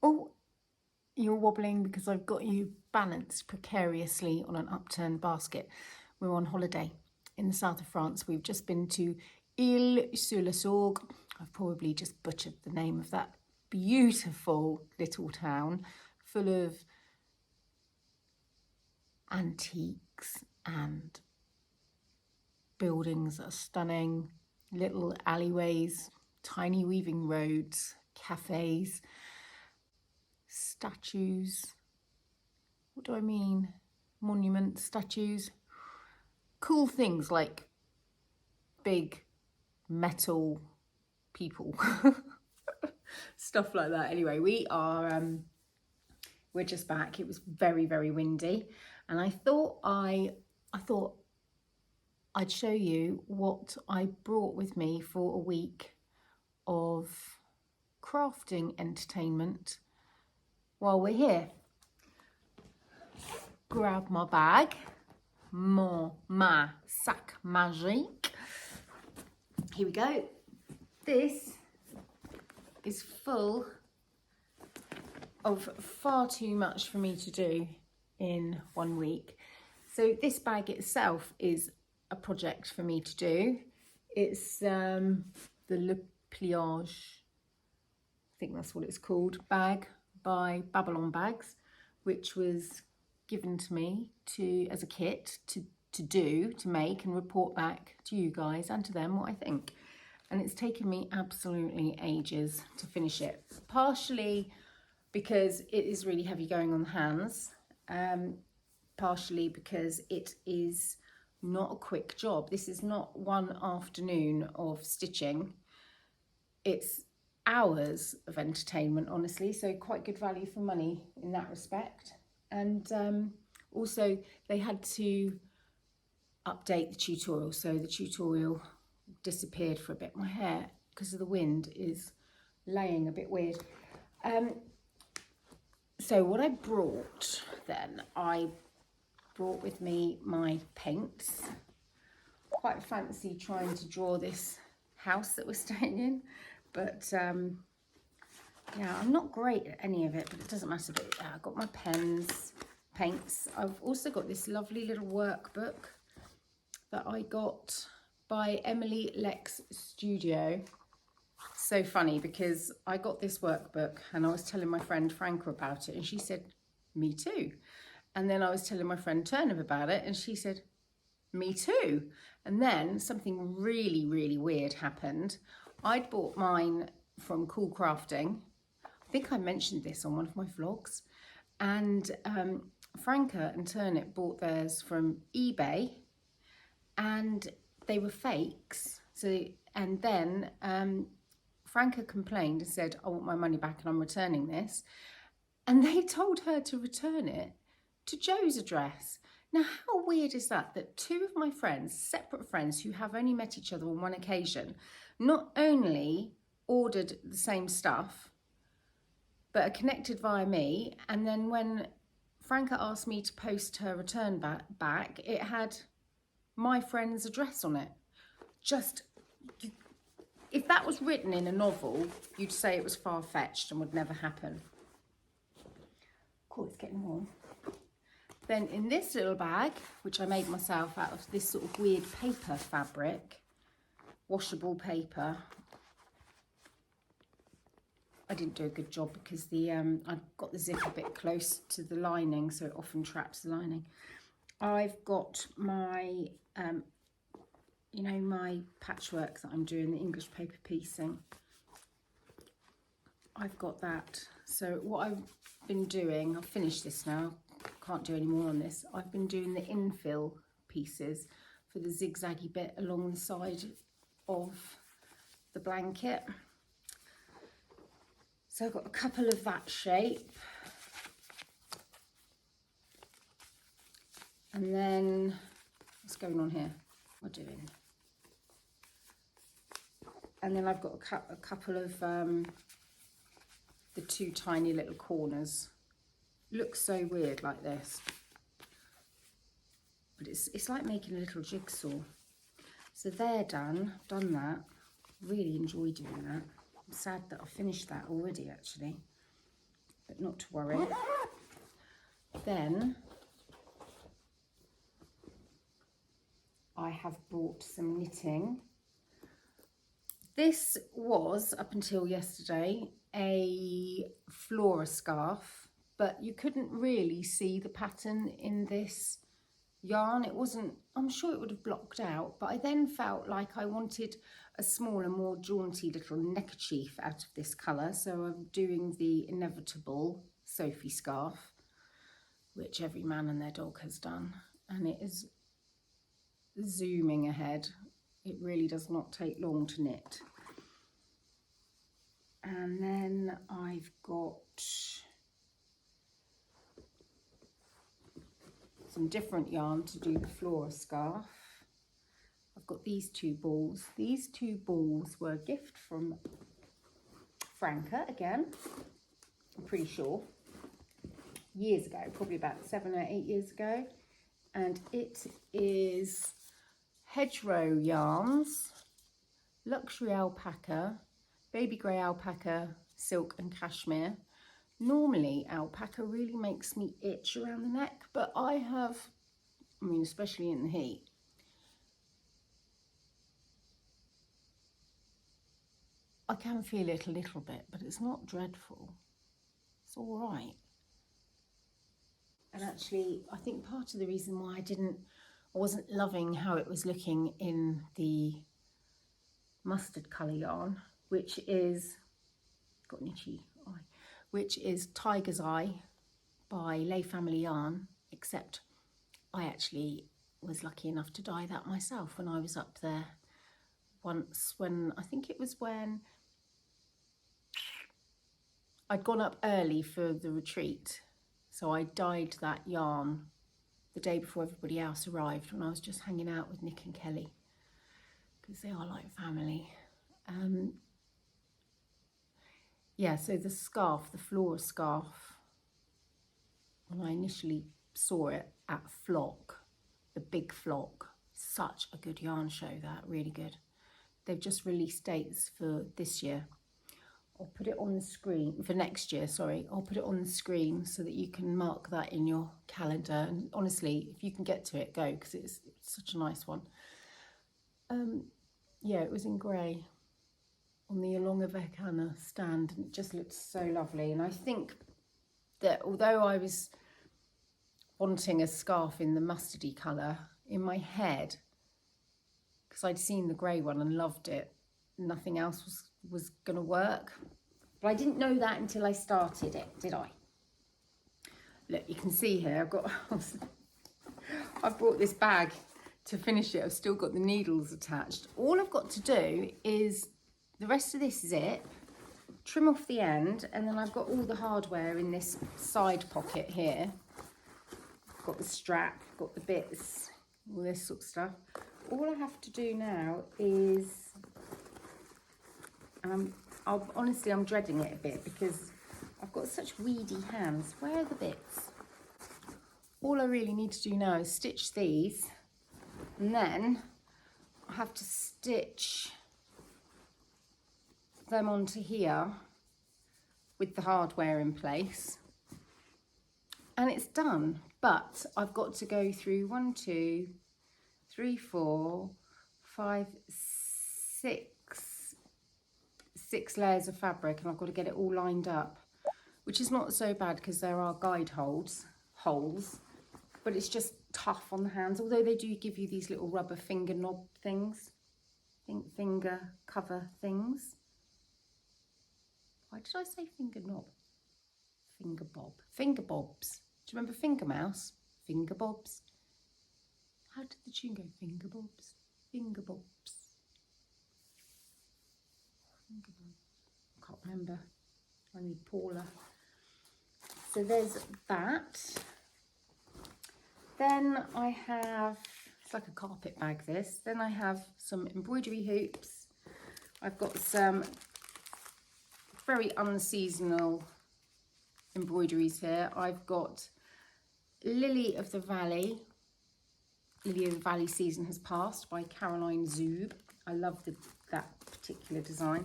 Oh, you're wobbling because I've got you balanced precariously on an upturned basket. We're on holiday in the south of France. We've just been to Ile-sur-le-Sorgue. I've probably just butchered the name of that beautiful little town full of antiques and buildings that are stunning, little alleyways, tiny weaving roads, cafes, statues. What do I mean? Monuments, statues, cool things like big metal people, stuff like that. Anyway, we're just back. It was very, very windy, and I thought I'd show you what I brought with me for a week of crafting entertainment while we're here. Grab my bag, ma sac magique. Here we go. This is full of far too much for me to do in 1 week. So this bag itself is a project for me to do. It's the Le Pliage, I think that's what it's called, bag by Babylon Bags, which was given to me as a kit to make and report back to you guys and to them what I think. And it's taken me absolutely ages to finish it, partially because it is really heavy going on the hands, partially because it is not a quick job. This is not one afternoon of stitching. It's hours of entertainment, honestly, so quite good value for money in that respect. And also they had to update the tutorial, so the tutorial disappeared for a bit. My hair, because of the wind, is laying a bit weird. So what I brought then, I brought with me my paints. Quite fancy trying to draw this house that we're staying in, but yeah, I'm not great at any of it, but it doesn't matter. But I've got my pens, paints. I've also got this lovely little workbook that I got by Emily Lex Studio. So funny, because I got this workbook and I was telling my friend Franca about it, and she said, me too. And then I was telling my friend Turner about it, and she said, me too. And then something really, really weird happened. I'd bought mine from Cool Crafting. I think I mentioned this on one of my vlogs. And Franca and Turnip bought theirs from eBay, and they were fakes. So, and then Franca complained and said, I want my money back and I'm returning this. And they told her to return it to Joe's address. Now, how weird is that? That two of my friends, separate friends who have only met each other on one occasion, not only ordered the same stuff, but are connected via me. And then when Franca asked me to post her return back, it had my friend's address on it. Just, if that was written in a novel, you'd say it was far-fetched and would never happen. Cool, it's getting warm. Then in this little bag, which I made myself out of this sort of weird paper fabric, washable paper. I didn't do a good job because I got the zip a bit close to the lining, so it often traps the lining. I've got my, you know, my patchwork that I'm doing, the English paper piecing. I've got that. So what I've been doing, I'll finish this now, can't do any more on this. I've been doing the infill pieces for the zigzaggy bit along the side of the blanket. So I've got a couple of that shape. And then, what's going on here? What am I doing? And then I've got a couple of the two tiny little corners. Looks so weird like this, but it's like making a little jigsaw. So they're done. I've done that. Really enjoy doing that. I'm sad that I finished that already, actually. but not to worry. Then I have brought some knitting. This was, up until yesterday, a flora scarf, but you couldn't really see the pattern in this yarn. It wasn't, I'm sure it would have blocked out, but I then felt like I wanted a smaller, more jaunty little neckerchief out of this colour, so I'm doing the inevitable Sophie scarf, which every man and their dog has done, and it is zooming ahead. It really does not take long to knit. And then I've got some different yarn to do the flora scarf. I've got these two balls. These two balls were a gift from Franca again, I'm pretty sure, years ago, probably about 7 or 8 years ago. And it is hedgerow yarns, luxury alpaca, baby grey alpaca, silk and cashmere. Normally alpaca really makes me itch around the neck, but I mean especially in the heat, I can feel it a little bit, but it's not dreadful. It's all right. And actually, I think part of the reason why I wasn't loving how it was looking in the mustard colour yarn, which is, got an itchy eye, which is Tiger's Eye by Lay Family Yarn, except I actually was lucky enough to dye that myself when I was up there once, I think it was when I'd gone up early for the retreat. So I dyed that yarn the day before everybody else arrived, when I was just hanging out with Nick and Kelly, because they are like family. Yeah, so the scarf, the flora scarf, when I initially saw it at Flock, the big Flock, such a good yarn show, that, really good. They've just released dates for this year. I'll put it on the screen, for next year, sorry. I'll put it on the screen so that you can mark that in your calendar. And honestly, if you can get to it, go, because it's such a nice one. Yeah, it was in grey on the Along of Ekana stand, and it just looked so lovely. And I think that although I was wanting a scarf in the mustardy colour, in my head, because I'd seen the grey one and loved it, nothing else was going to work. But I didn't know that until I started it, did I? Look, you can see here, I've brought this bag to finish it. I've still got the needles attached. All I've got to do is, the rest of this is it, trim off the end, and then I've got all the hardware in this side pocket here. I've got the strap, got the bits, all this sort of stuff. All I have to do now is, honestly, I'm dreading it a bit because I've got such weedy hands. Where are the bits? All I really need to do now is stitch these, and then I have to stitch them onto here with the hardware in place, and it's done. But I've got to go through 1, 2, 3, 4, 5, 6 layers of fabric, and I've got to get it all lined up, which is not so bad because there are guide holes, but it's just tough on the hands, although they do give you these little rubber finger knob things, finger cover things. Why did I say finger knob? Finger bob. Finger bobs. Do you remember Finger Mouse? Finger bobs. How did the tune go? Finger bobs. Finger bobs. Finger bobs. I can't remember. I need Paula. So there's that. Then I have, it's like a carpet bag this. Then I have some embroidery hoops. I've got some very unseasonal embroideries here. I've got Lily of the Valley. Lily of the Valley Season Has Passed by Caroline Zoob. I love that particular design.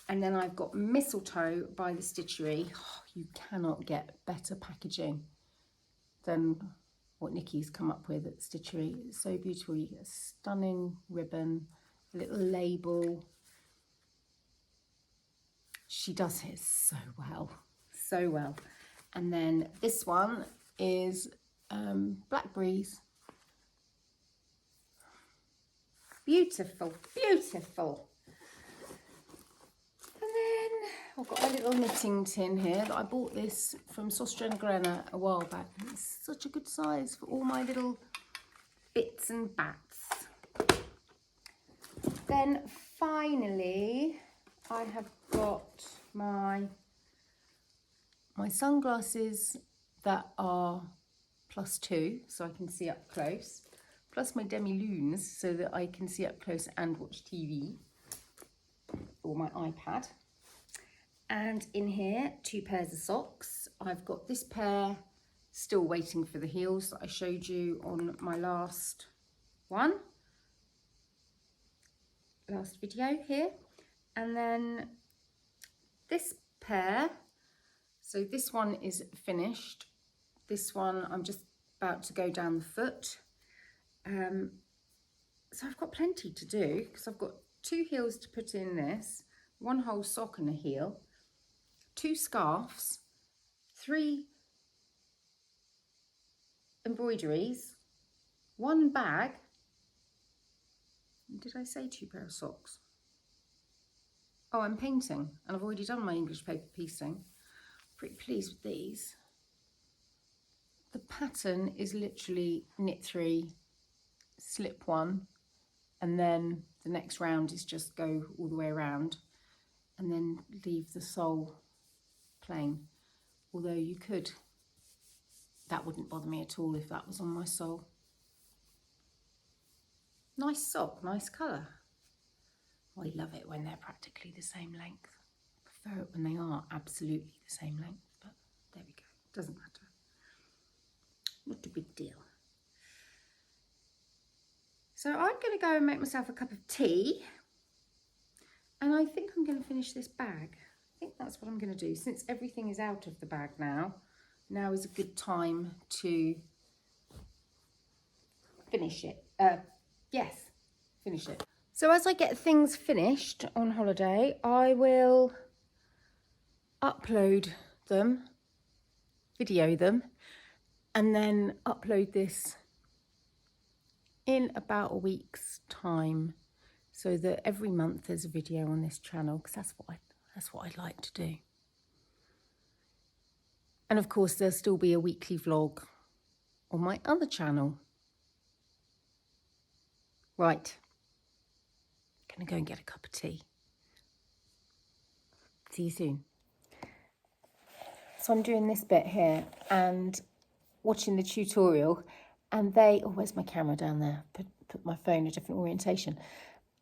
And then I've got Mistletoe by the Stitchery. Oh, you cannot get better packaging than what Nikki's come up with at Stitchery. It's so beautiful. You get a stunning ribbon, a little label. She does it so well, so well. And then this one is Black Breeze. Beautiful, beautiful. And then I've got a little knitting tin here that I bought this from Sostra and Grena a while back. It's such a good size for all my little bits and bats. Then finally, I have got my sunglasses that are +2, so I can see up close, plus my demi-lunes so that I can see up close and watch TV, or my iPad. And in here, 2 pairs of socks. I've got this pair still waiting for the heels that I showed you on my last video here. And then this pair, so this one is finished. This one I'm just about to go down the foot. So I've got plenty to do because I've got 2 heels to put in this, 1 whole sock and a heel, 2 scarves, 3 embroideries, 1 bag. Did I say 2 pair of socks? Oh, I'm painting and I've already done my English paper piecing. Pretty pleased with these. The pattern is literally knit 3, slip 1, and then the next round is just go all the way around and then leave the sole plain. Although you could, that wouldn't bother me at all if that was on my sole. Nice sock, nice colour. I love it when they're practically the same length. I prefer it when they are absolutely the same length, but there we go, doesn't matter. Not a big deal. So I'm going to go and make myself a cup of tea, and I think I'm going to finish this bag. I think that's what I'm going to do. Since everything is out of the bag now is a good time to finish it. Yes, finish it. So as I get things finished on holiday, I will upload them, video them, and then upload this in about a week's time, so that every month there's a video on this channel, because that's what I'd like to do. And of course there'll still be a weekly vlog on my other channel. Right, gonna go and get a cup of tea. See you soon. So I'm doing this bit here and watching the tutorial, and oh, where's my camera down there? Put my phone a different orientation.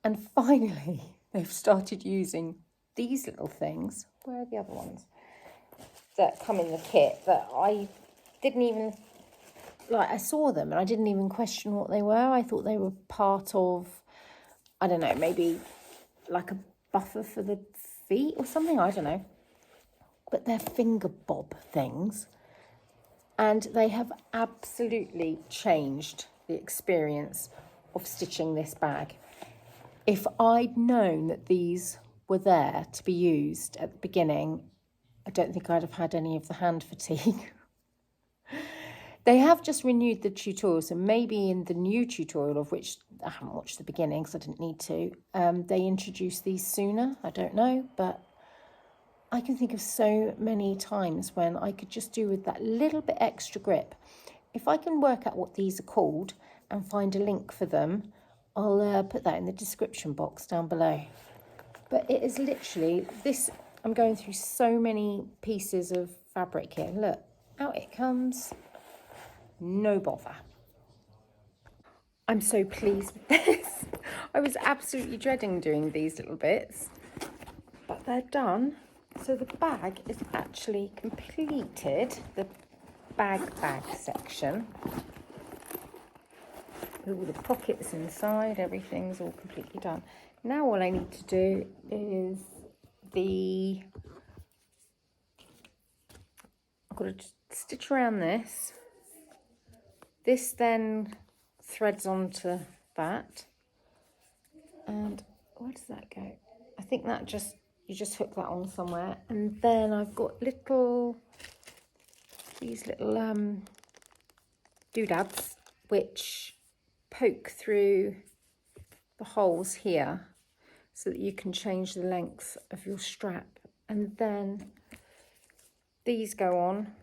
And finally, they've started using these little things. Where are the other ones? That come in the kit that I didn't even, I saw them and I didn't even question what they were. I thought they were part of, I don't know, maybe like a buffer for the feet or something, I don't know. But they're finger bob things. And they have absolutely changed the experience of stitching this bag. If I'd known that these were there to be used at the beginning, I don't think I'd have had any of the hand fatigue. They have just renewed the tutorial, so maybe in the new tutorial, of which I haven't watched the beginning because I didn't need to, they introduced these sooner. I don't know, but I can think of so many times when I could just do with that little bit extra grip. If I can work out what these are called and find a link for them, I'll put that in the description box down below. But it is literally this. I'm going through so many pieces of fabric here. Look, out it comes. No bother. I'm so pleased with this. I was absolutely dreading doing these little bits, but they're done. So the bag is actually completed, the bag section. With all the pockets inside, everything's all completely done. Now all I need to do is I've got to stitch around this. This then threads onto that. And where does that go? I think that you just hook that on somewhere. And then I've got these little doodads which poke through the holes here so that you can change the length of your strap. And then these go on,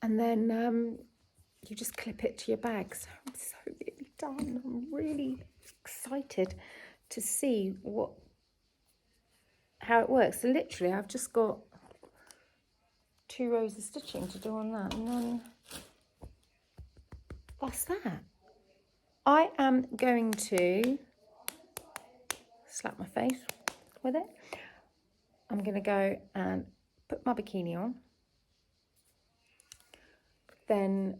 and then you just clip it to your bag. So I'm so nearly done. I'm really excited to see how it works. So literally I've just got 2 rows of stitching to do on that, and then that's that. I am going to slap my face with it. I'm going to go and put my bikini on, then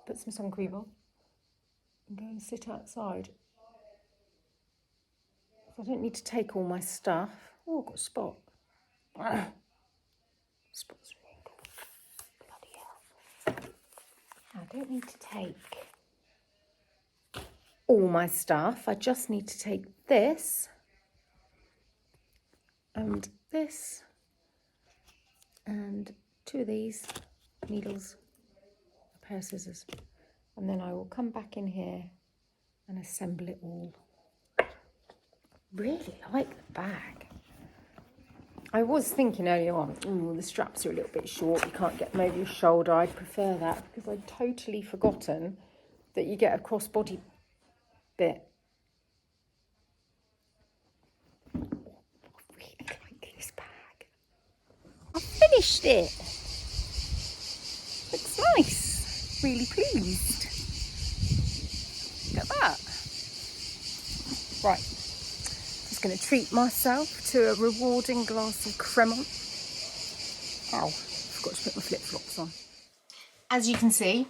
put some sun cream on and go and sit outside. I don't need to take all my stuff. Oh, I've got a spot. Spot's really cool. Bloody hell. I don't need to take all my stuff. I just need to take this and this and 2 of these needles, a pair of scissors, and then I will come back in here and assemble it all. Really like the bag. I was thinking earlier on, the straps are a little bit short, you can't get them over your shoulder. I'd prefer that, because I'd totally forgotten that you get a crossbody bit. I really like this bag. I finished it. Looks nice. Really pleased. Look at that. Right. Just going to treat myself to a rewarding glass of Cremant. Ow, forgot to put my flip-flops on. As you can see,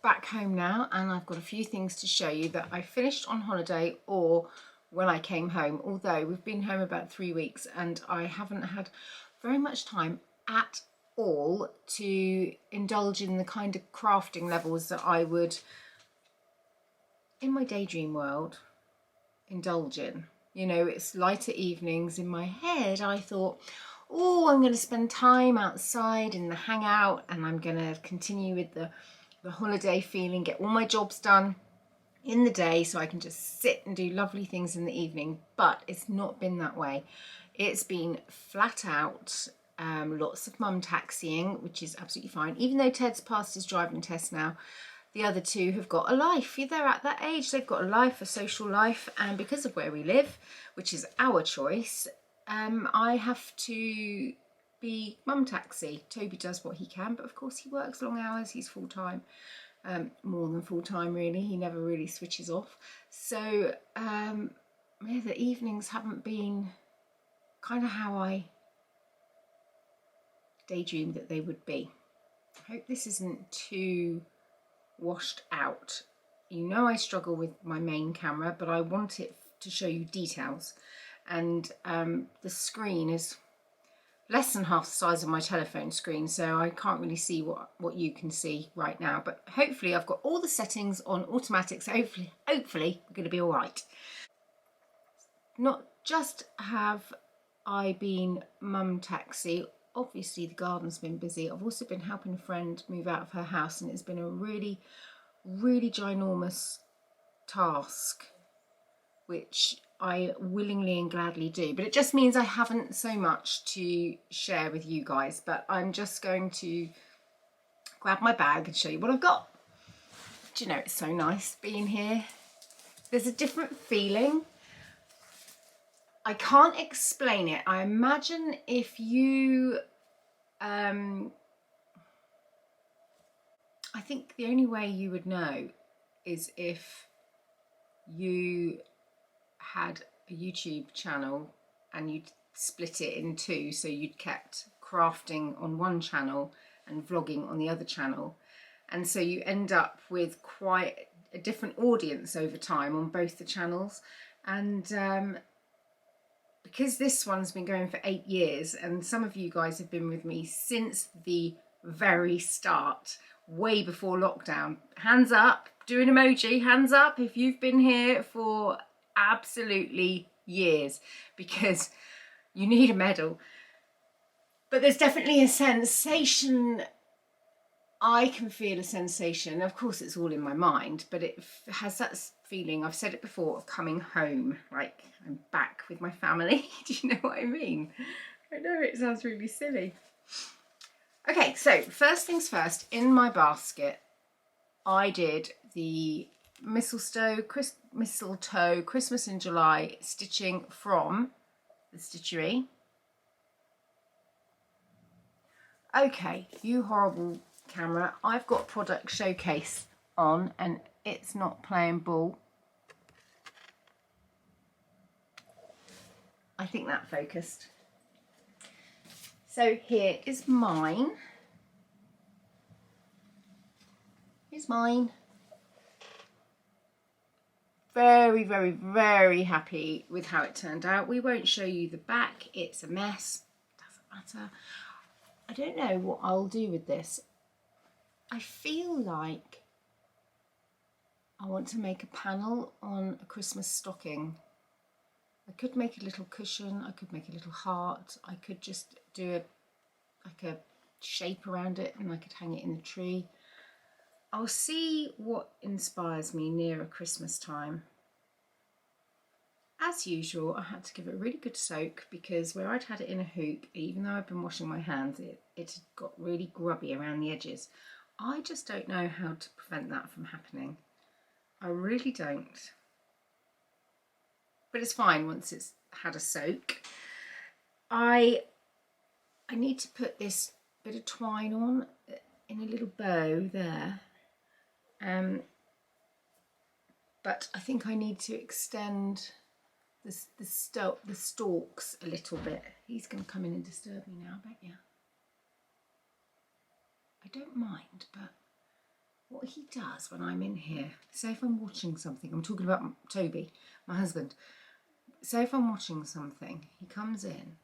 back home now, and I've got a few things to show you that I finished on holiday or when I came home, although we've been home about 3 weeks and I haven't had very much time at all to indulge in the kind of crafting levels that I would, in my daydream world, indulge in. You know, it's lighter evenings. In my head I thought, oh, I'm going to spend time outside in the hangout, and I'm going to continue with the holiday feeling, get all my jobs done in the day so I can just sit and do lovely things in the evening. But it's not been that way. It's been flat out, lots of mum taxiing, which is absolutely fine. Even though Ted's passed his driving test now, the other 2 have got a life. They're at that age, they've got a life, a social life, and because of where we live, which is our choice, I have to be mum taxi. Toby does what he can, but of course he works long hours, he's full-time, more than full-time really, he never really switches off. So yeah, the evenings haven't been kind of how I daydreamed that they would be. I hope this isn't too washed out. You know I struggle with my main camera, but I want it to show you details, and the screen is less than half the size of my telephone screen, so I can't really see what you can see right now, but hopefully I've got all the settings on automatic, so hopefully we're going to be all right. Not just have I been mum taxi, obviously the garden's been busy. I've also been helping a friend move out of her house, and it's been a really, really ginormous task, which I willingly and gladly do, but it just means I haven't so much to share with you guys. But I'm just going to grab my bag and show you what I've got. Do you know, it's so nice being here. There's a different feeling. I can't explain it. I imagine if you I think the only way you would know is if you had a YouTube channel and you'd split it in 2, so you'd kept crafting on one channel and vlogging on the other channel, and so you end up with quite a different audience over time on both the channels. And because this one's been going for 8 years, and some of you guys have been with me since the very start, way before lockdown. Hands up, do an emoji, hands up if you've been here for absolutely years, because you need a medal. But there's definitely a sensation. I can feel a sensation. Of course, it's all in my mind, but it has that feeling, I've said it before, of coming home, like I'm back with my family. Do you know what I mean? I know it sounds really silly. Okay, so first things first, in my basket, I did the mistletoe Christmas in July stitching from the Stitchery. Okay, you horrible camera, I've got product showcase on and it's not playing ball. I think that focused. So here is mine. Here's mine. Very, very, very happy with how it turned out. We won't show you the back, it's a mess, doesn't matter. I don't know what I'll do with this. I feel like I want to make a panel on a Christmas stocking. I could make a little cushion, I could make a little heart, I could just do like a shape around it and I could hang it in the tree. I'll see what inspires me nearer Christmas time. As usual, I had to give it a really good soak because where I'd had it in a hoop, even though I've been washing my hands, it had got really grubby around the edges. I just don't know how to prevent that from happening. I really don't. But it's fine once it's had a soak. I need to put this bit of twine on in a little bow there. But I think I need to extend the stalks a little bit. He's going to come in and disturb me now, I bet you. I don't mind, but what he does when I'm in here, say if I'm watching something, I'm talking about Toby, my husband, say if I'm watching something, he comes in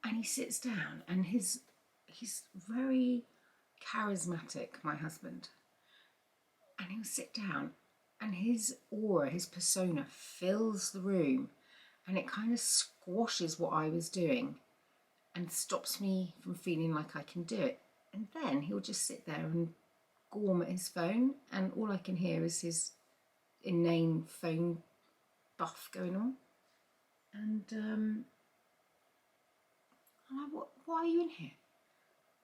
and he sits down and he's very charismatic, my husband, and he'll sit down and his aura, his persona fills the room and it kind of squashes what I was doing and stops me from feeling like I can do it. And then he'll just sit there and gorm at his phone and all I can hear is his inane phone buff going on. And I'm like, why are you in here?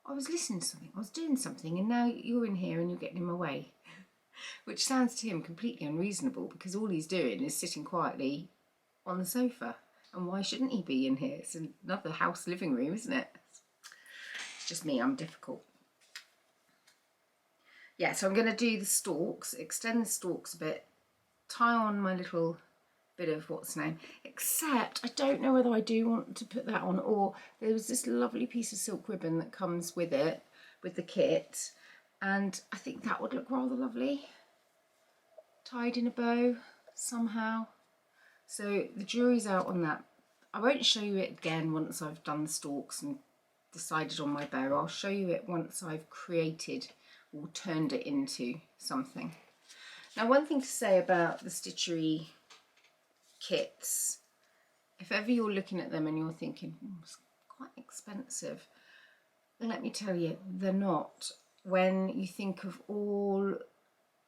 I was listening to something, I was doing something, and now you're in here and you're getting in my way. Which sounds to him completely unreasonable because all he's doing is sitting quietly on the sofa. And why shouldn't he be in here? It's another house living room, isn't it? It's just me, I'm difficult. Yeah, so I'm going to do the stalks, extend the stalks a bit, tie on my little bit of what's name, except I don't know whether I do want to put that on, or there was this lovely piece of silk ribbon that comes with it, with the kit, and I think that would look rather lovely, tied in a bow somehow. So the jury's out on that. I won't show you it again once I've done the stalks and decided on my bow. I'll show you it once I've created or turned it into something. Now, one thing to say about the Stitchery kits, if ever you're looking at them and you're thinking, it's quite expensive, let me tell you, they're not. When you think of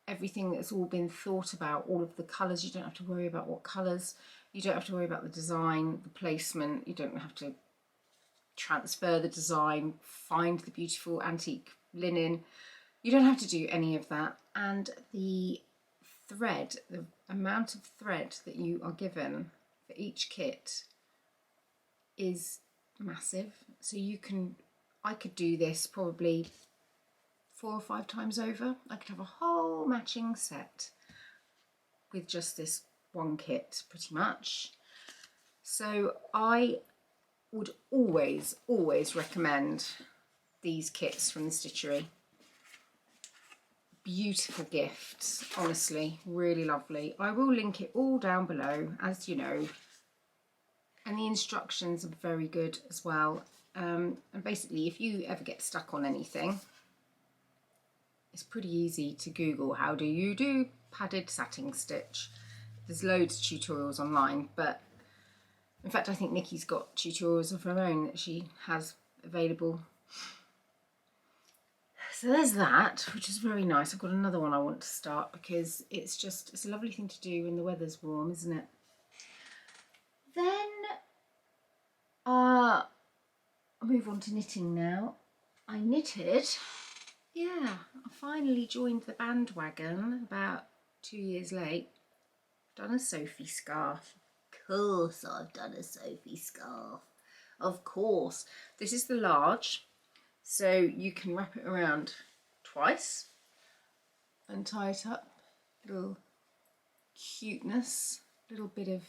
everything that's all been thought about, all of the colours, you don't have to worry about what colours, you don't have to worry about the design, the placement, you don't have to transfer the design, find the beautiful antique linen, you don't have to do any of that. And the thread, the amount of thread that you are given for each kit is massive. So I could do this probably 4 or 5 times over. I could have a whole matching set with just this one kit pretty much. So I would always recommend these kits from the Stitchery. Beautiful gifts, honestly, really lovely. I will link it all down below, as you know. And the instructions are very good as well. And basically, if you ever get stuck on anything, it's pretty easy to Google how do you do padded satin stitch. There's loads of tutorials online, but in fact I think Nikki's got tutorials of her own that she has available. So there's that, which is very nice. I've got another one I want to start because it's a lovely thing to do when the weather's warm, isn't it? Then I'll move on to knitting now. I knitted, yeah, I finally joined the bandwagon about 2 years late. I've done a Sophie scarf. Of course I've done a Sophie scarf. Of course. This is the large, so you can wrap it around twice and tie it up. Little cuteness, little bit of,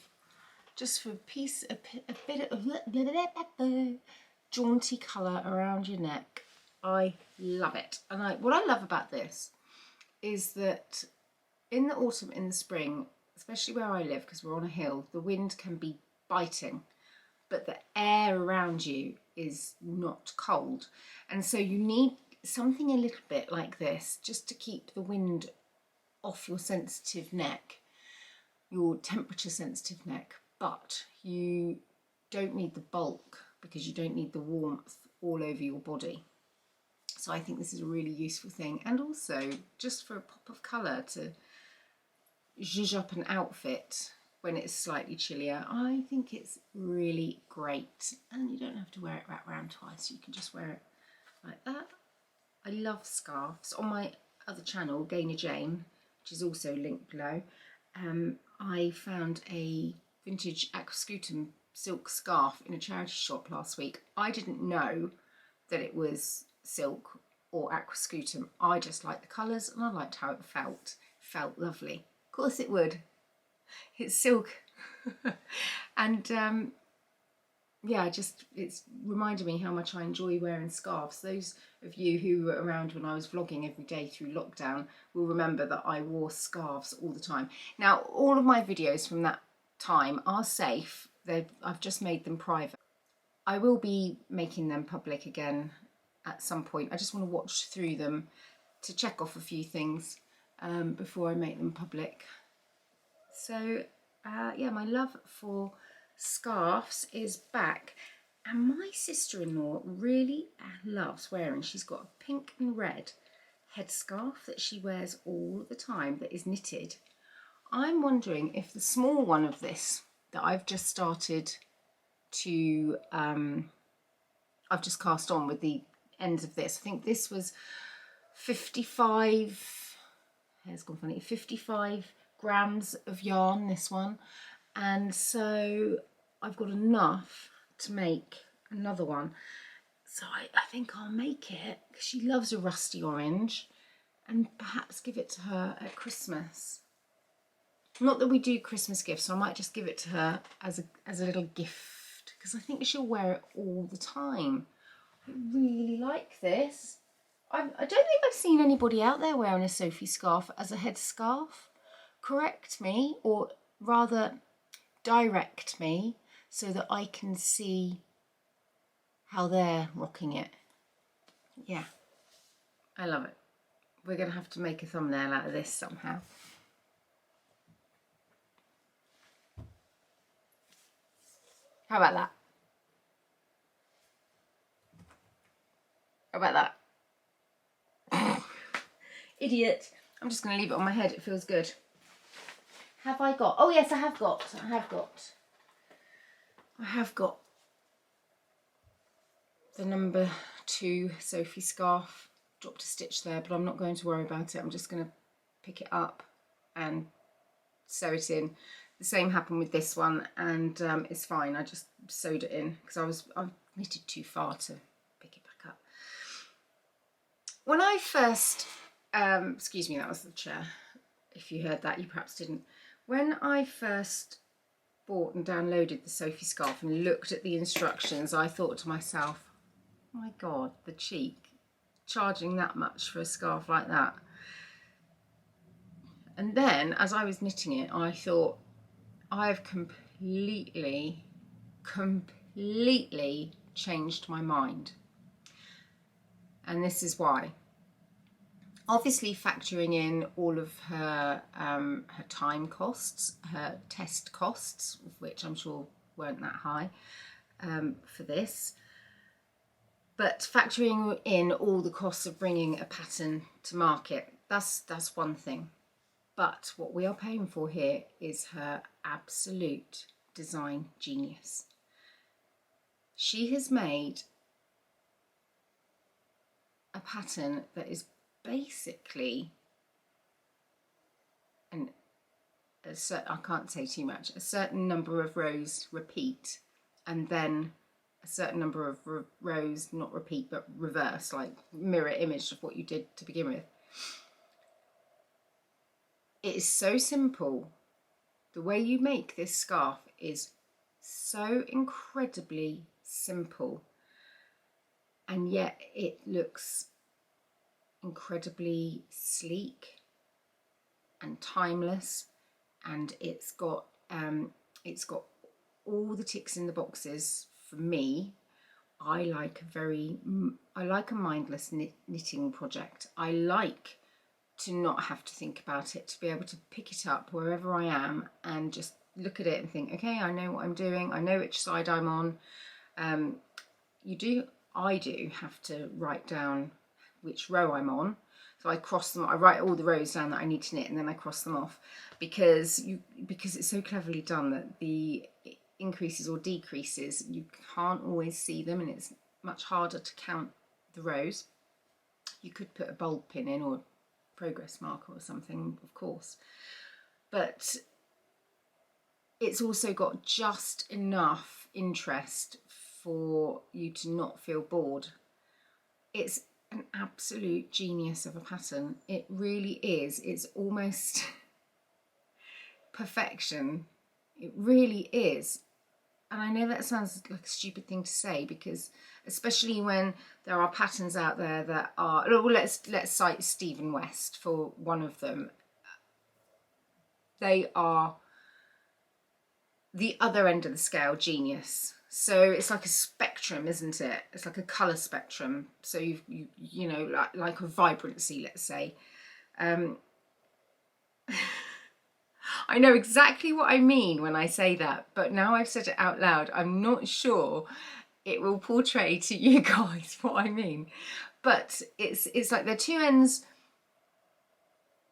just for a bit of jaunty colour around your neck. I love it. And what I love about this is that in the autumn, in the spring, especially where I live, because we're on a hill, the wind can be biting, but the air around you is not cold. And so you need something a little bit like this just to keep the wind off your sensitive neck, your temperature sensitive neck, but you don't need the bulk because you don't need the warmth all over your body. So I think this is a really useful thing, and also just for a pop of colour to zhuzh up an outfit when it's slightly chillier. I think it's really great, and you don't have to wear it wrapped around twice. You can just wear it like that. I love scarves. On my other channel, Gaynajane, which is also linked below, I found a vintage aquascutum silk scarf in a charity shop last week. I didn't know that it was silk or aquascutum. I just liked the colours and I liked how it felt. It felt lovely. Of course it would. It's silk. And yeah, it's reminded me how much I enjoy wearing scarves. Those of you who were around when I was vlogging every day through lockdown will remember that I wore scarves all the time. Now, all of my videos from that time are safe. I've just made them private. I will be making them public again at some point. I just want to watch through them to check off a few things before I make them public. So yeah, my love for scarves is back, and my sister-in-law really loves wearing, she's got a pink and red headscarf that she wears all the time that is knitted. I'm wondering if the small one of this that I've just started to I've just cast on with the ends of this, I think this was 55, hair's gone funny, 55 grams of yarn, this one, and so I've got enough to make another one. So I think I'll make it, because she loves a rusty orange, and perhaps give it to her at Christmas. Not that we do Christmas gifts, so I might just give it to her as a little gift, because I think she'll wear it all the time. I really like this. I don't think I've seen anybody out there wearing a Sophie scarf as a headscarf. Correct me, or rather direct me, so that I can see how they're rocking it. Yeah, I love it. We're going to have to make a thumbnail out of this somehow. How about that? How about that? Idiot. I'm just going to leave it on my head. It feels good. Have I got? Oh yes, I have got the number 2 Sophie scarf. Dropped a stitch there, but I'm not going to worry about it. I'm just going to pick it up and sew it in. The same happened with this one, and it's fine. I just sewed it in because I knitted too far to pick it back up. When I first, excuse me, that was the chair. If you heard that, you perhaps didn't. When I first bought and downloaded the Sophie scarf and looked at the instructions, I thought to myself, oh my God, the cheek, charging that much for a scarf like that. And then as I was knitting it, I thought, I've completely completely changed my mind. And this is why. Obviously factoring in all of her time costs, her test costs, which I'm sure weren't that high for this, but factoring in all the costs of bringing a pattern to market, that's one thing. But what we are paying for here is her absolute design genius. She has made a pattern that is basically, and I can't say too much, a certain number of rows repeat, and then a certain number of rows not repeat but reverse, like mirror image of what you did to begin with. It is so simple. The way you make this scarf is so incredibly simple, and yet it looks incredibly sleek and timeless, and it's got all the ticks in the boxes for me. I like a mindless knitting project. I like to not have to think about it, to be able to pick it up wherever I am and just look at it and think, okay, I know what I'm doing, I know which side I'm on. I do have to write down which row I'm on, so I cross them. I write all the rows down that I need to knit, and then I cross them off, because it's so cleverly done that the increases or decreases, you can't always see them, and it's much harder to count the rows. You could put a bulb pin in or progress marker or something, of course, but it's also got just enough interest for you to not feel bored. It's an absolute genius of a pattern. It really is. It's almost perfection. It really is. And I know that sounds like a stupid thing to say, because especially when there are patterns out there that are, well, let's cite Stephen West for one of them. They are the other end of the scale genius. So it's like a spectrum, isn't it? It's like a colour spectrum. So you know, like a vibrancy, let's say. I know exactly what I mean when I say that, but now I've said it out loud, I'm not sure it will portray to you guys what I mean. But it's like they're two ends,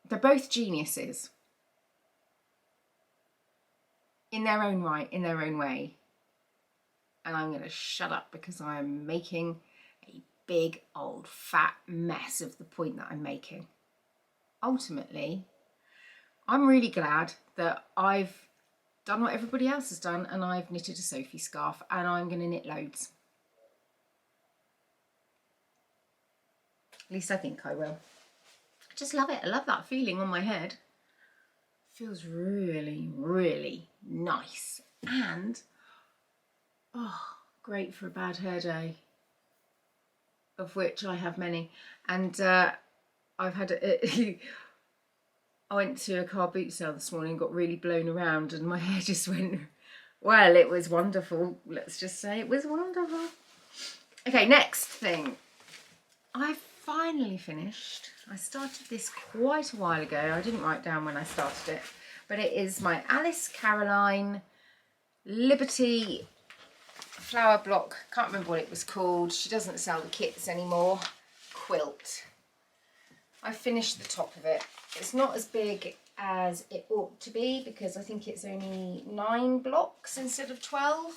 they're both geniuses in their own right, in their own way. And I'm going to shut up because I'm making a big old fat mess of the point that I'm making. Ultimately, I'm really glad that I've done what everybody else has done, and I've knitted a Sophie scarf, and I'm going to knit loads. At least I think I will. I just love it. I love that feeling on my head. Feels really, really nice. And, oh, great for a bad hair day, of which I have many. And I've had I went to a car boot sale this morning, got really blown around, and my hair just went, well, it was wonderful. Let's just say it was wonderful. Okay, next thing. I've finally finished. I started this quite a while ago. I didn't write down when I started it, but it is my Alice Caroline Liberty flower block. Can't remember what it was called. She doesn't sell the kits anymore. Quilt. I finished the top of it. It's not as big as it ought to be, because I think it's only 9 blocks instead of 12,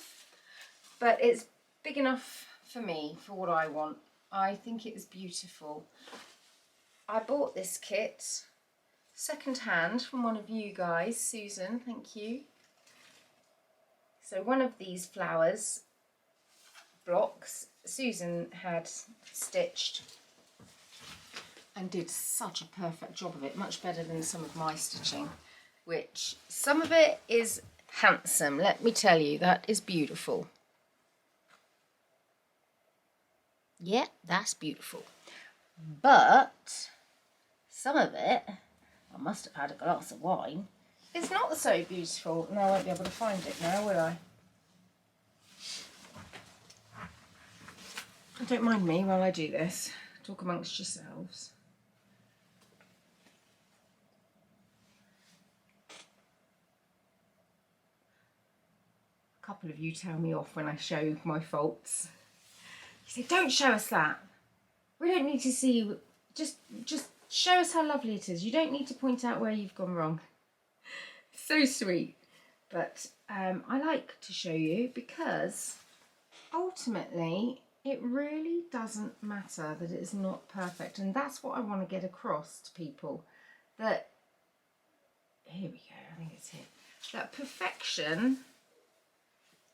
but it's big enough for me, for what I want. I think it is beautiful. I bought this kit second hand from one of you guys, Susan, thank you. So one of these flowers blocks Susan had stitched and did such a perfect job of it, much better than some of my stitching, which some of it is handsome, let me tell you. That is beautiful. Yeah, that's beautiful. But some of it, I must have had a glass of wine, it's not so beautiful. No, I won't be able to find it now, will I? Don't mind me while I do this. Talk amongst yourselves. A couple of you tell me off when I show my faults. You say, don't show us that. We don't need to see, just show us how lovely it is. You don't need to point out where you've gone wrong. So sweet. But I like to show you because ultimately it really doesn't matter that it is not perfect. And that's what I want to get across to people. That, here we go, I think it's here. That perfection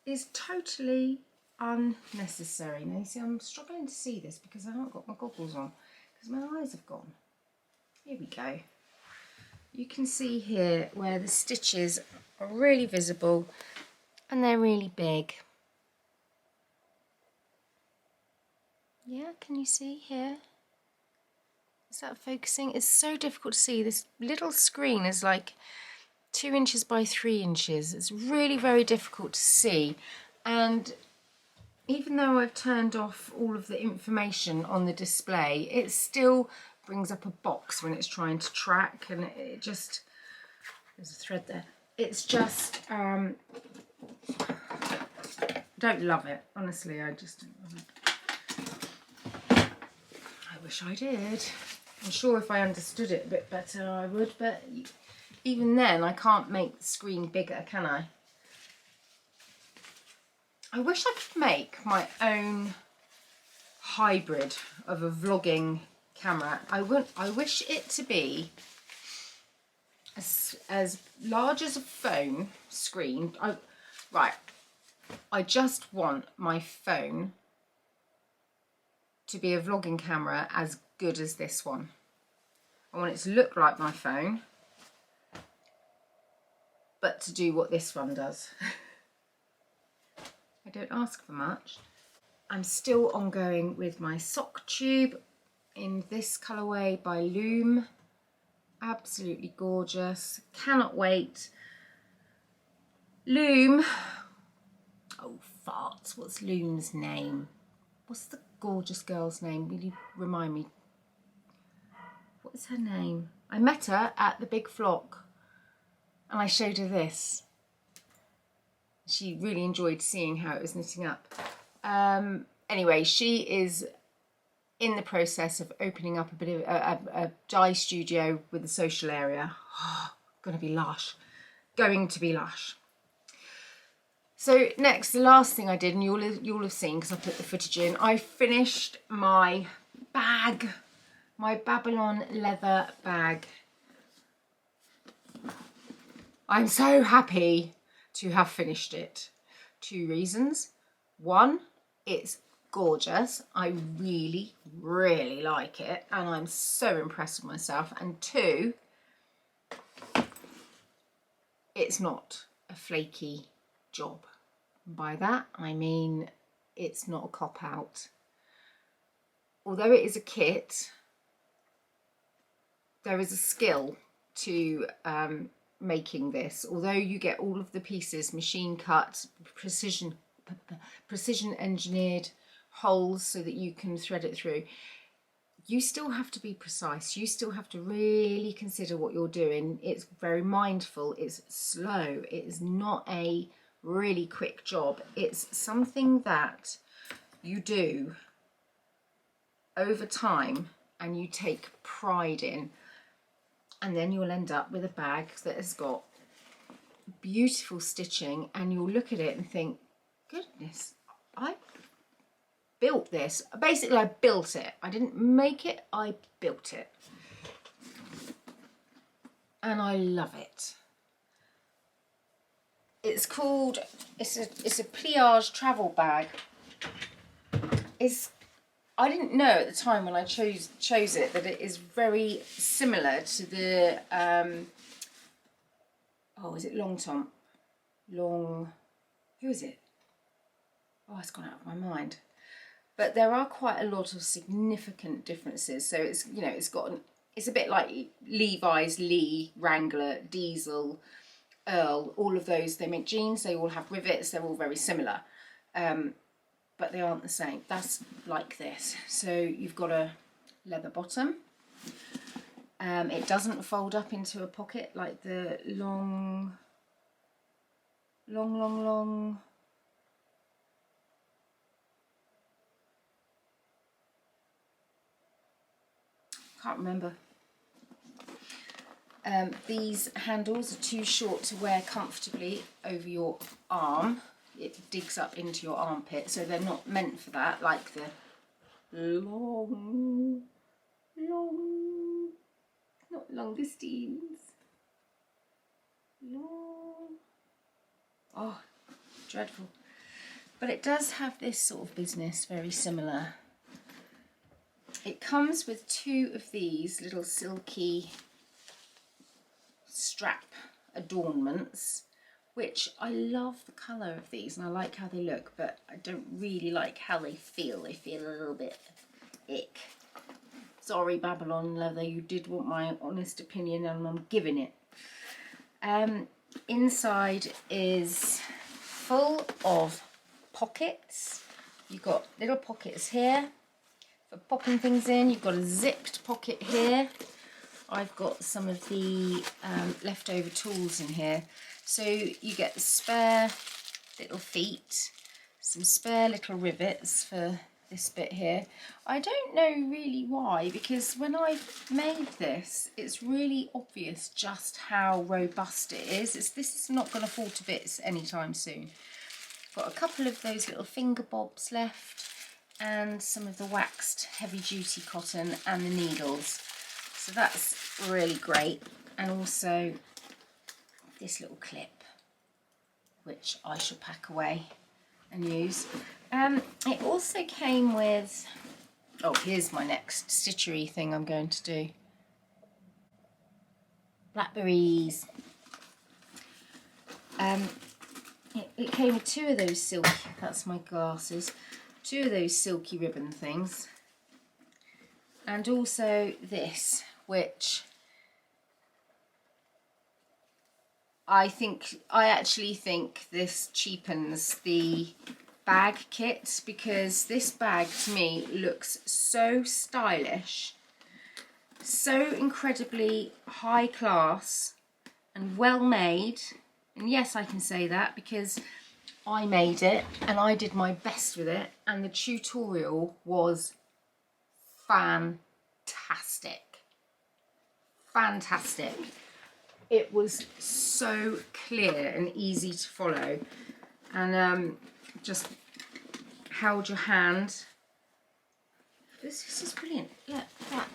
is totally unnecessary. Now you see I'm struggling to see this because I haven't got my goggles on because my eyes have gone. Here we go. You can see here where the stitches are really visible and they're really big. Yeah, can you see here? Is that focusing? It's so difficult to see. This little screen is like 2 inches by 3 inches. It's really very difficult to see. And even though I've turned off all of the information on the display, it still brings up a box when it's trying to track, and it just, there's a thread there. It's just, don't love it. Honestly, I just don't love it. I wish I did. I'm sure if I understood it a bit better I would, but even then I can't make the screen bigger, can I? I wish I could make my own hybrid of a vlogging camera. I wish it to be as large as a phone screen. I just want my phone to be a vlogging camera as good as this one. I want it to look like my phone, but to do what this one does. I don't ask for much. I'm still ongoing with my sock tube in this colourway by Loom. Absolutely gorgeous. Cannot wait. Loom. Oh, farts. What's Loom's name? What's the gorgeous girl's name? Will you remind me? What is her name? I met her at the Big Flock and I showed her this. She really enjoyed seeing how it was knitting up. Anyway, she is in the process of opening up a bit of a dye studio with a social area. Oh, gonna be lush. Going to be lush. So next, the last thing I did, and you'll have seen because I put the footage in, I finished my bag, my Babylon leather bag. I'm so happy to have finished it. 2 reasons. One, it's gorgeous. I really, really like it and I'm so impressed with myself. And 2, it's not a flaky job. By that I mean it's not a cop-out. Although it is a kit, there is a skill to making this. Although you get all of the pieces machine cut, precision engineered holes so that you can thread it through, you still have to be precise. You still have to really consider what you're doing. It's very mindful. It's slow. It is not a really quick job. It's something that you do over time and you take pride in, and then you'll end up with a bag that has got beautiful stitching and you'll look at it and think, goodness, I built this. Basically I built it. I didn't make it, I built it. And I love it. It's called, it's a pliage travel bag. I didn't know at the time when I chose it that it is very similar to the oh, is it Longchamp? Who is it? Oh, it's gone out of my mind. But there are quite a lot of significant differences. So it's, you know, it's a bit like Levi's, Lee, Wrangler, Diesel, Earl, all of those. They make jeans, they all have rivets, they're all very similar. but they aren't the same. That's like this. So you've got a leather bottom. It doesn't fold up into a pocket like the long, can't remember. These handles are too short to wear comfortably over your arm. It digs up into your armpit, so they're not meant for that, like the long, not longustines, long, oh, dreadful. But it does have this sort of business, very similar. It comes with 2 of these little silky strap adornments, which I love the colour of these and I like how they look, but I don't really like how they feel. They feel a little bit ick. Sorry, Babylon Leather, you did want my honest opinion and I'm giving it. Inside is full of pockets. You've got little pockets here for popping things in. You've got a zipped pocket here. I've got some of the leftover tools in here. So you get the spare little feet, some spare little rivets for this bit here. I don't know really why, because when I've made this, it's really obvious just how robust it is. This is not going to fall to bits anytime soon. Got a couple of those little finger bobs left and some of the waxed heavy duty cotton and the needles. So that's really great. And also this little clip, which I shall pack away and use. It also came with, oh, here's my next stitchery thing I'm going to do. Blackberries. It came with 2 of those silky, that's my glasses, 2 of those silky ribbon things. And also this, which I actually think this cheapens the bag kit, because this bag to me looks so stylish, so incredibly high class and well made. And yes, I can say that because I made it and I did my best with it, and the tutorial was fantastic. It was so clear and easy to follow, and just held your hand. This is brilliant. Look, that.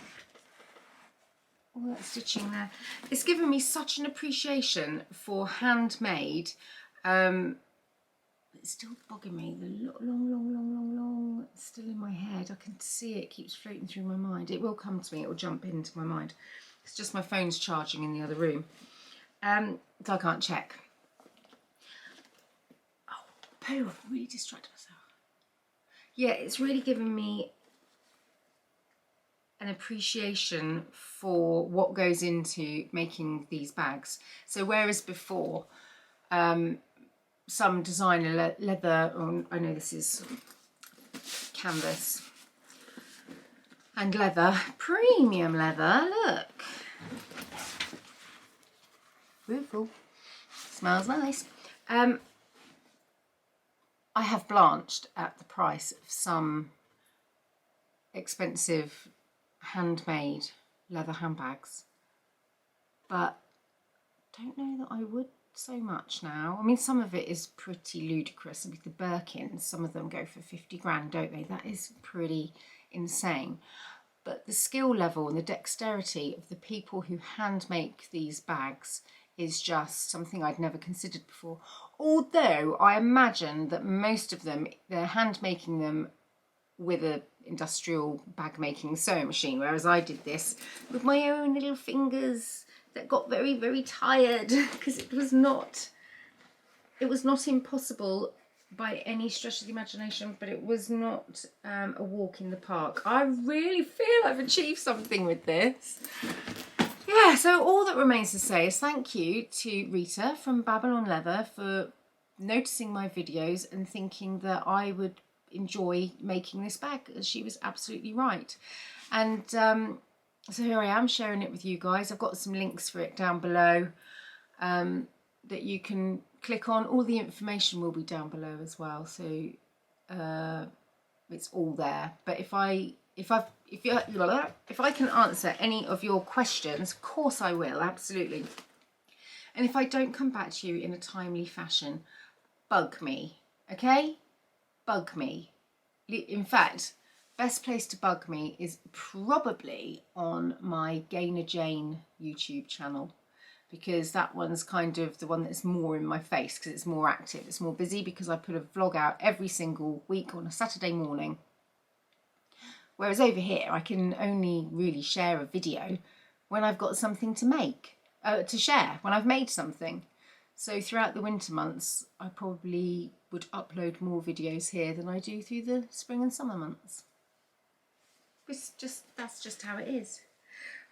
All that stitching there. It's given me such an appreciation for handmade. It's still bugging me. The long, it's still in my head. I can see it keeps floating through my mind. It will come to me. It will jump into my mind. It's just my phone's charging in the other room. So I can't check. Oh, poo, I've really distracted myself. Yeah, it's really given me an appreciation for what goes into making these bags. So whereas before, some designer leather, or I know this is canvas and leather, premium leather, look. Beautiful. Smells nice. I have blanched at the price of some expensive handmade leather handbags, but don't know that I would so much now. I mean, some of it is pretty ludicrous. With the Birkins, some of them go for 50 grand, don't they? That is pretty insane. But the skill level and the dexterity of the people who hand make these bags is just something I'd never considered before. Although I imagine that most of them, they're hand making them with a industrial bag making sewing machine, whereas I did this with my own little fingers that got very, very tired because it was not impossible by any stretch of the imagination, but it was not a walk in the park. I really feel I've achieved something with this. Yeah, so all that remains to say is thank you to Rita from Babylon Leather for noticing my videos and thinking that I would enjoy making this bag. She was absolutely right. And so here I am sharing it with you guys. I've got some links for it down below that you can click on. All the information will be down below as well, so it's all there. But if I can answer any of your questions, of course I will, absolutely. And if I don't come back to you in a timely fashion, bug me, okay? Bug me. In fact, best place to bug me is probably on my Gaynajane YouTube channel, because that one's kind of the one that's more in my face, because it's more active, it's more busy, because I put a vlog out every single week on a Saturday morning. Whereas over here, I can only really share a video when I've got something to make, to share, when I've made something. So throughout the winter months, I probably would upload more videos here than I do through the spring and summer months. That's just how it is.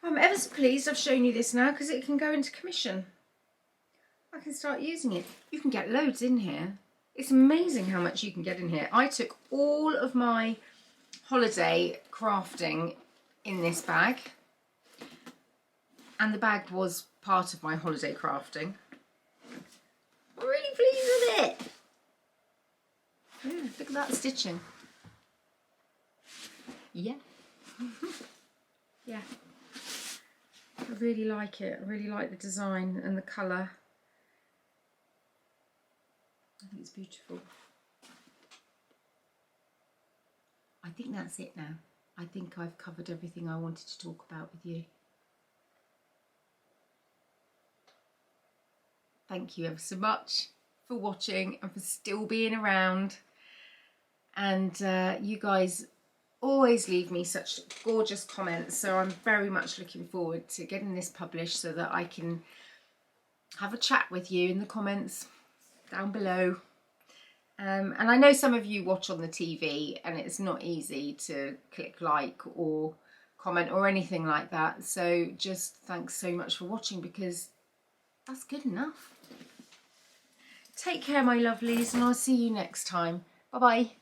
I'm ever so pleased I've shown you this now, because it can go into commission. I can start using it. You can get loads in here. It's amazing how much you can get in here. I took all of my holiday crafting in this bag, and the bag was part of my holiday crafting. I'm really pleased with it. Yeah, look at that stitching. Yeah. Yeah. I really like it. I really like the design and the colour. I think it's beautiful. I think that's it now. I think I've covered everything I wanted to talk about with you. Thank you ever so much for watching and for still being around. And you guys always leave me such gorgeous comments, so I'm very much looking forward to getting this published so that I can have a chat with you in the comments down below. And I know some of you watch on the TV and it's not easy to click like or comment or anything like that, so just thanks so much for watching, because that's good enough. Take care, my lovelies, and I'll see you next time. Bye bye.